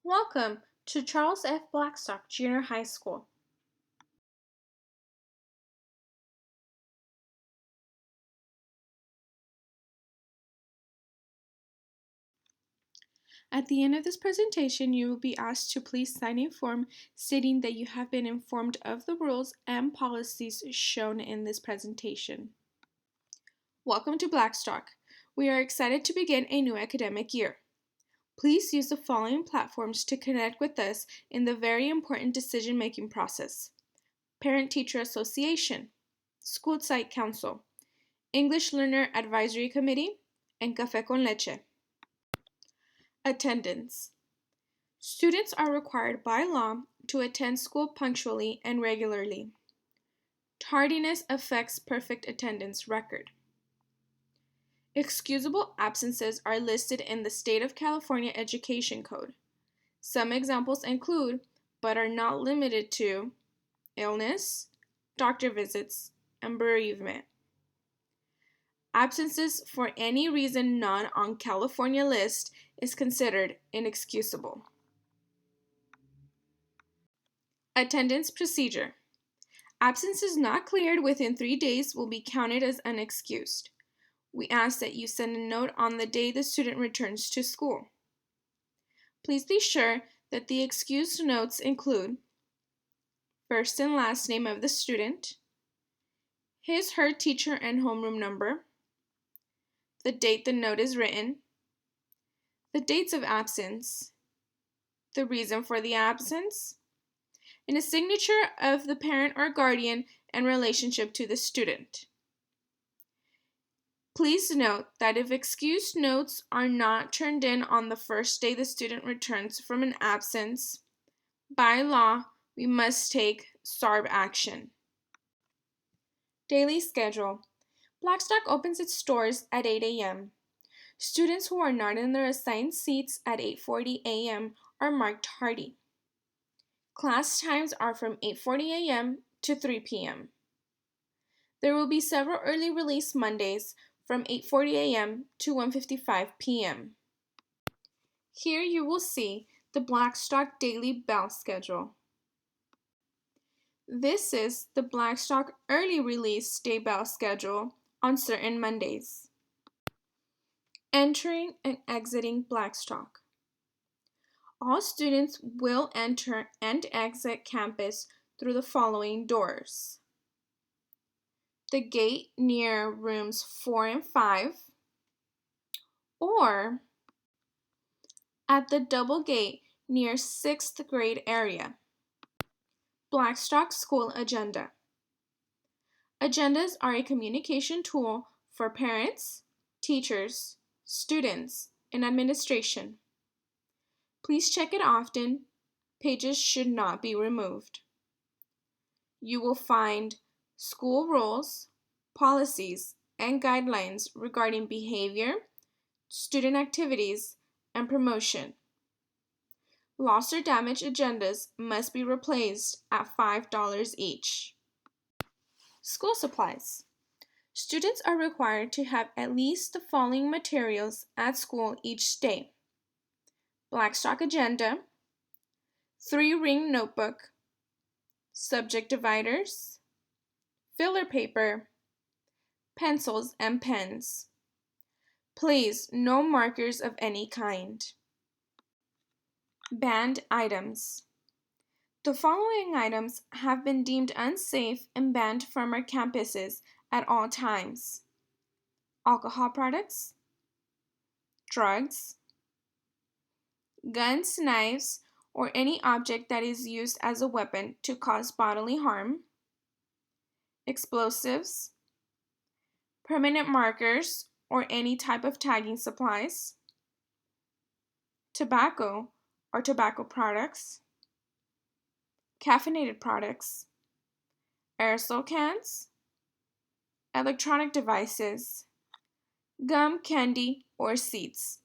Welcome to Charles F. Blackstock Junior High School. At the end of this presentation, you will be asked to please sign a form stating that you have been informed of the rules and policies shown in this presentation. Welcome to Blackstock. We are excited to begin a new academic year. Please use the following platforms to connect with us in the very important decision-making process: Parent-Teacher Association, School Site Council, English Learner Advisory Committee, and Café con Leche. Attendance. Students are required by law to attend school punctually and regularly. Tardiness affects perfect attendance record. Excusable absences are listed in the State of California Education Code. Some examples include, but are not limited to, illness, doctor visits, and bereavement. Absences for any reason not on California list is considered inexcusable. Attendance procedure. Absences not cleared within 3 days will be counted as unexcused. We ask that you send a note on the day the student returns to school. Please be sure that the excused notes include first and last name of the student, his/her teacher and homeroom number, the date the note is written, the dates of absence, the reason for the absence, and a signature of the parent or guardian and relationship to the student. Please note that if excused notes are not turned in on the first day the student returns from an absence, by law, we must take SARB action. Daily schedule. Blackstock opens its doors at 8 a.m. Students who are not in their assigned seats at 8:40 a.m. are marked tardy. Class times are from 8:40 a.m. to 3 p.m. There will be several early release Mondays from 8:40 a.m. to 1:55 p.m. Here you will see the Blackstock daily bell schedule. This is the Blackstock early release day bell schedule on certain Mondays. Entering and exiting Blackstock. All students will enter and exit campus through the following doors: the gate near rooms 4 and 5, or at the double gate near 6th grade area. Blackstock School Agenda. Agendas are a communication tool for parents, teachers, students, and administration. Please check it often. Pages should not be removed. You will find school rules, policies, and guidelines regarding behavior, student activities, and promotion. Lost or damaged agendas must be replaced at $5 each. School supplies. Students are required to have at least the following materials at school each day: Blackstock agenda, 3-ring notebook, subject dividers, filler paper, pencils and pens. Please, no markers of any kind. Banned items. The following items have been deemed unsafe and banned from our campuses at all times: alcohol products, drugs, guns, knives, or any object that is used as a weapon to cause bodily harm, explosives, permanent markers or any type of tagging supplies, tobacco or tobacco products, caffeinated products, aerosol cans, electronic devices, gum, candy, or seeds.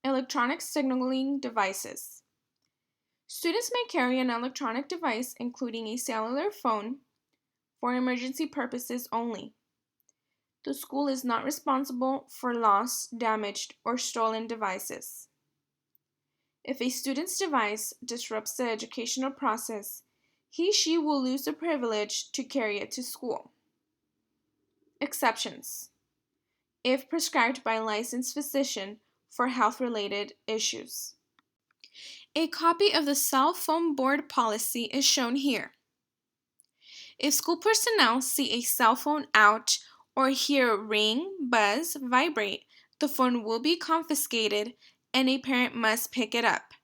Electronic signaling devices. Students may carry an electronic device, including a cellular phone, for emergency purposes only. The school is not responsible for lost, damaged, or stolen devices. If a student's device disrupts the educational process, he/she will lose the privilege to carry it to school. Exceptions: if prescribed by a licensed physician for health-related issues. A copy of the cell phone board policy is shown here. If school personnel see a cell phone out or hear a ring, buzz, vibrate, the phone will be confiscated and a parent must pick it up.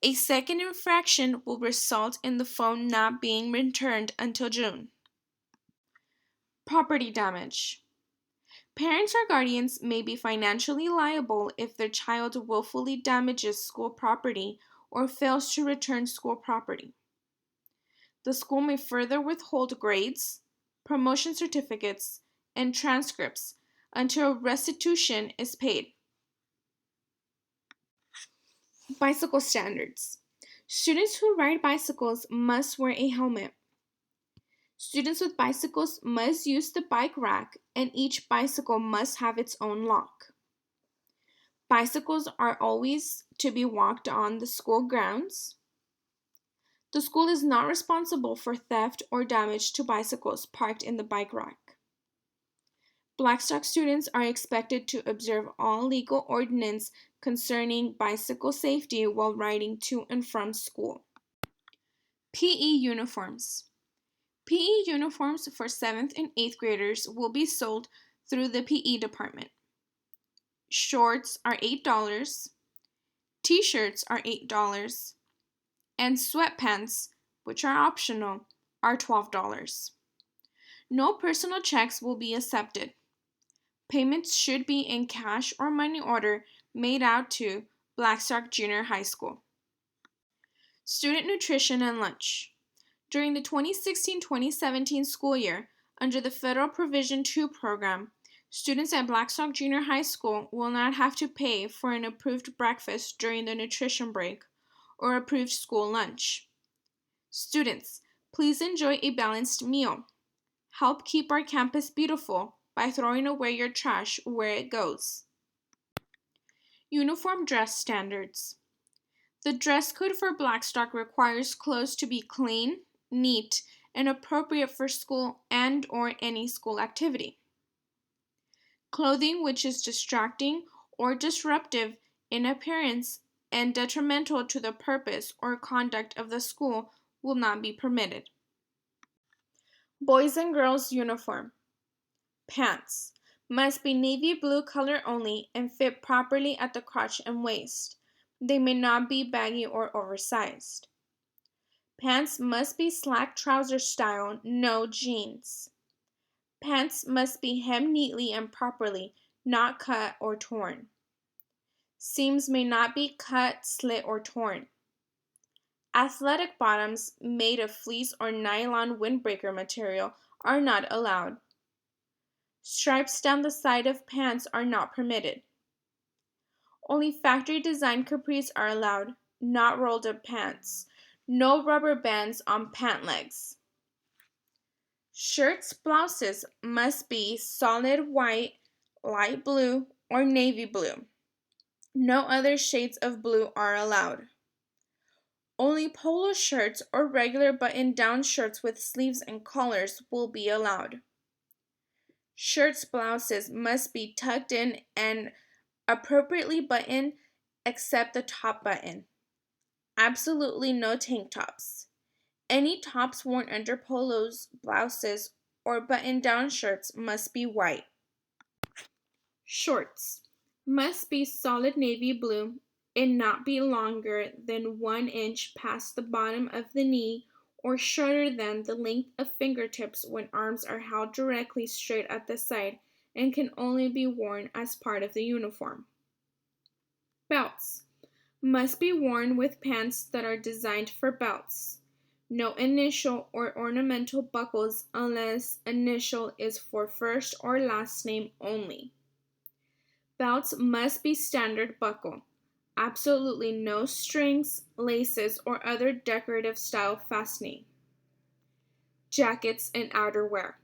A second infraction will result in the phone not being returned until June. Property damage. Parents or guardians may be financially liable if their child willfully damages school property or fails to return school property. The school may further withhold grades, promotion certificates, and transcripts until restitution is paid. Bicycle standards. Students who ride bicycles must wear a helmet. Students with bicycles must use the bike rack, and each bicycle must have its own lock. Bicycles are always to be walked on the school grounds. The school is not responsible for theft or damage to bicycles parked in the bike rack. Blackstock students are expected to observe all legal ordinance concerning bicycle safety while riding to and from school. PE uniforms. PE uniforms for 7th and 8th graders will be sold through the PE department. Shorts are $8, t-shirts are $8, and sweatpants, which are optional, are $12. No personal checks will be accepted. Payments should be in cash or money order made out to Blackstock Junior High School. Student nutrition and lunch. During the 2016-2017 school year, under the Federal Provision 2 program, students at Blackstock Junior High School will not have to pay for an approved breakfast during the nutrition break or approved school lunch. Students, please enjoy a balanced meal. Help keep our campus beautiful by throwing away your trash where it goes. Uniform dress standards. The dress code for Blackstock requires clothes to be clean, neat, and appropriate for school and/or any school activity. Clothing which is distracting or disruptive in appearance and detrimental to the purpose or conduct of the school will not be permitted. Boys and girls uniform. Pants must be navy blue color only and fit properly at the crotch and waist. They may not be baggy or oversized. Pants must be slack trouser style, no jeans. Pants must be hemmed neatly and properly, not cut or torn. Seams may not be cut, slit, or torn. Athletic bottoms made of fleece or nylon windbreaker material are not allowed. Stripes down the side of pants are not permitted. Only factory-designed capris are allowed, not rolled-up pants. No rubber bands on pant legs. Shirts, blouses must be solid white, light blue, or navy blue. No other shades of blue are allowed. Only polo shirts or regular button-down shirts with sleeves and collars will be allowed. Shirts, blouses must be tucked in and appropriately buttoned except the top button. Absolutely no tank tops. Any tops worn under polos, blouses, or button-down shirts must be white. Shorts must be solid navy blue and not be longer than 1 inch past the bottom of the knee or shorter than the length of fingertips when arms are held directly straight at the side and can only be worn as part of the uniform. Belts must be worn with pants that are designed for belts. No initial or ornamental buckles unless initial is for first or last name only. Belts must be standard buckle. Absolutely no strings, laces, or other decorative style fastening. Jackets and outerwear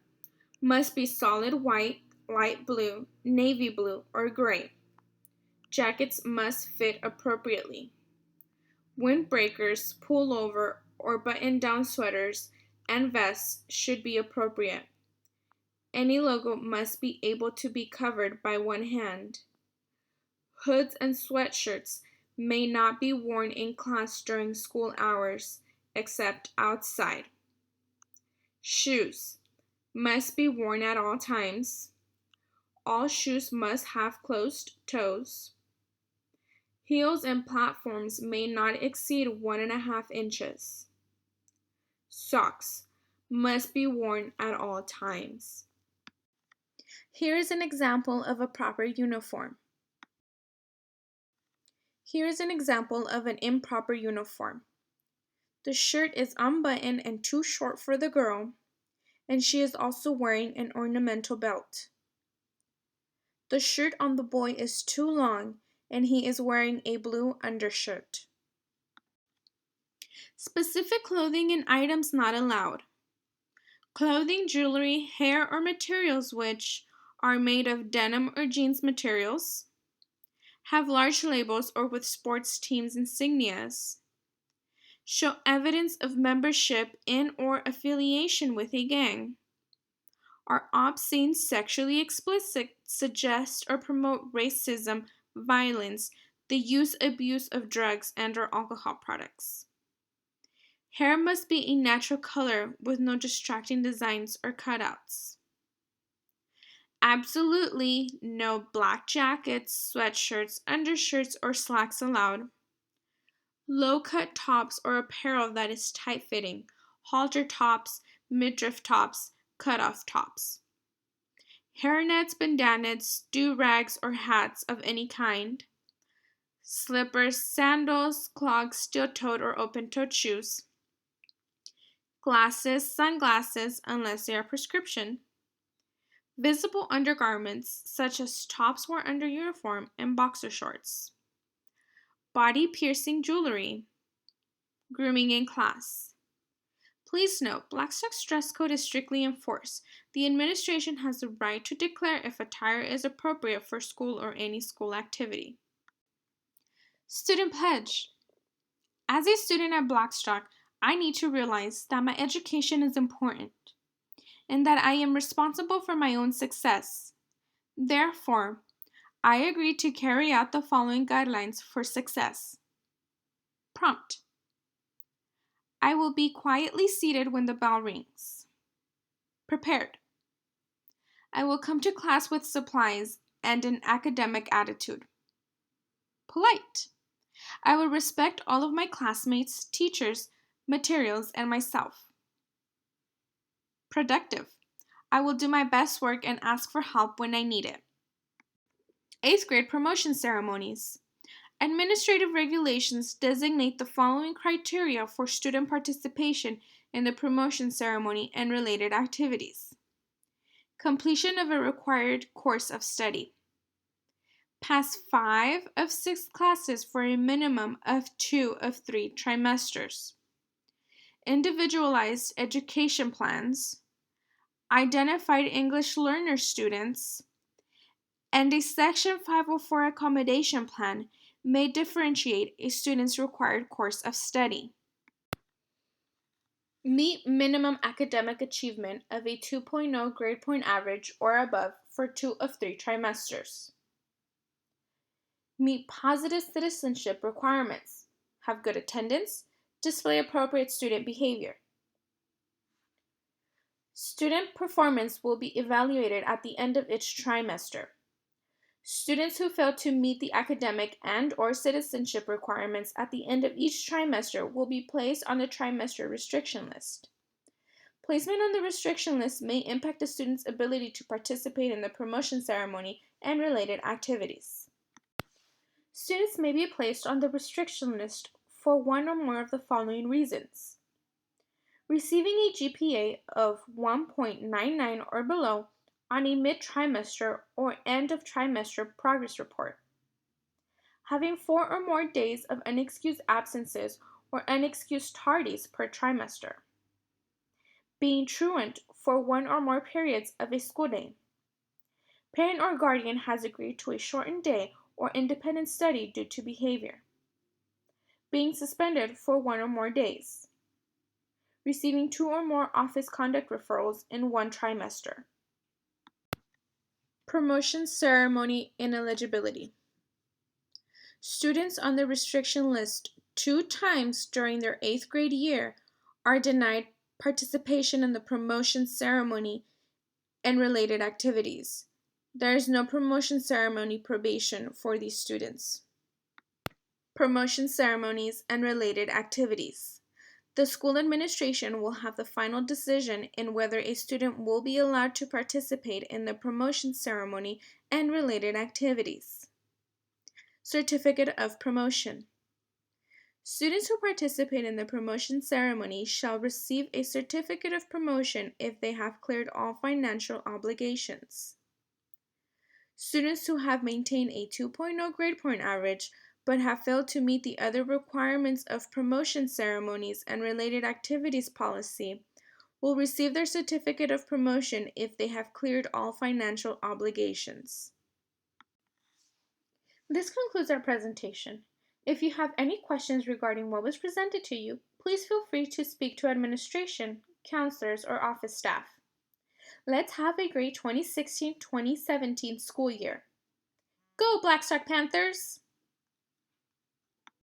must be solid white, light blue, navy blue, or gray. Jackets must fit appropriately. Windbreakers, pullover, or button-down sweaters and vests should be appropriate. Any logo must be able to be covered by one hand. Hoods and sweatshirts may not be worn in class during school hours, except outside. Shoes must be worn at all times. All shoes must have closed toes. Heels and platforms may not exceed 1.5 inches. Socks must be worn at all times. Here is an example of a proper uniform. Here is an example of an improper uniform. The shirt is unbuttoned and too short for the girl, and she is also wearing an ornamental belt. The shirt on the boy is too long, and he is wearing a blue undershirt. Specific clothing and items not allowed. Clothing, jewelry, hair, or materials which are made of denim or jeans materials, have large labels or with sports teams insignias, show evidence of membership in or affiliation with a gang, are obscene, sexually explicit, suggest or promote racism, violence, the use, abuse of drugs and/or alcohol products. Hair must be a natural color with no distracting designs or cutouts. Absolutely no black jackets, sweatshirts, undershirts, or slacks allowed. Low-cut tops or apparel that is tight-fitting, halter tops, midriff tops, cut-off tops. Hairnets, bandanas, do-rags, or hats of any kind. Slippers, sandals, clogs, steel-toed or open-toed shoes. Glasses, sunglasses, unless they are prescription. Visible undergarments, such as tops worn under uniform and boxer shorts. Body piercing jewelry. Grooming in class. Please note, Blackstock's dress code is strictly enforced. The administration has the right to declare if attire is appropriate for school or any school activity. Student pledge. As a student at Blackstock, I need to realize that my education is important and that I am responsible for my own success. Therefore, I agree to carry out the following guidelines for success. Prompt. I will be quietly seated when the bell rings. Prepared. I will come to class with supplies and an academic attitude. Polite. I will respect all of my classmates, teachers, materials, and myself. Productive. I will do my best work and ask for help when I need it. 8th grade promotion ceremonies. Administrative regulations designate the following criteria for student participation in the promotion ceremony and related activities. Completion of a required course of study. Pass 5 of 6 classes for a minimum of 2 of 3 trimesters. Individualized education plans. Identified English learner students, and a Section 504 accommodation plan may differentiate a student's required course of study. Meet minimum academic achievement of a 2.0 grade point average or above for 2 of 3 trimesters. Meet positive citizenship requirements. Have good attendance. Display appropriate student behavior. Student performance will be evaluated at the end of each trimester. Students who fail to meet the academic and/or citizenship requirements at the end of each trimester will be placed on the trimester restriction list. Placement on the restriction list may impact a student's ability to participate in the promotion ceremony and related activities. Students may be placed on the restriction list for one or more of the following reasons: receiving a GPA of 1.99 or below on a mid-trimester or end-of-trimester progress report, having 4 or more days of unexcused absences or unexcused tardies per trimester, being truant for 1 or more periods of a school day. Parent or guardian has agreed to a shortened day or independent study due to behavior, being suspended for 1 or more days, receiving 2 or more office conduct referrals in 1 trimester. Promotion ceremony ineligibility. Students on the restriction list 2 times during their 8th grade year are denied participation in the promotion ceremony and related activities. There is no promotion ceremony probation for these students. Promotion ceremonies and related activities. The school administration will have the final decision in whether a student will be allowed to participate in the promotion ceremony and related activities. Certificate of Promotion. Students who participate in the promotion ceremony shall receive a certificate of promotion if they have cleared all financial obligations. Students who have maintained a 2.0 grade point average but have failed to meet the other requirements of promotion ceremonies and related activities policy will receive their certificate of promotion if they have cleared all financial obligations. This concludes our presentation. If you have any questions regarding what was presented to you, please feel free to speak to administration, counselors, or office staff. Let's have a great 2016-2017 school year. Go Blackstock Panthers!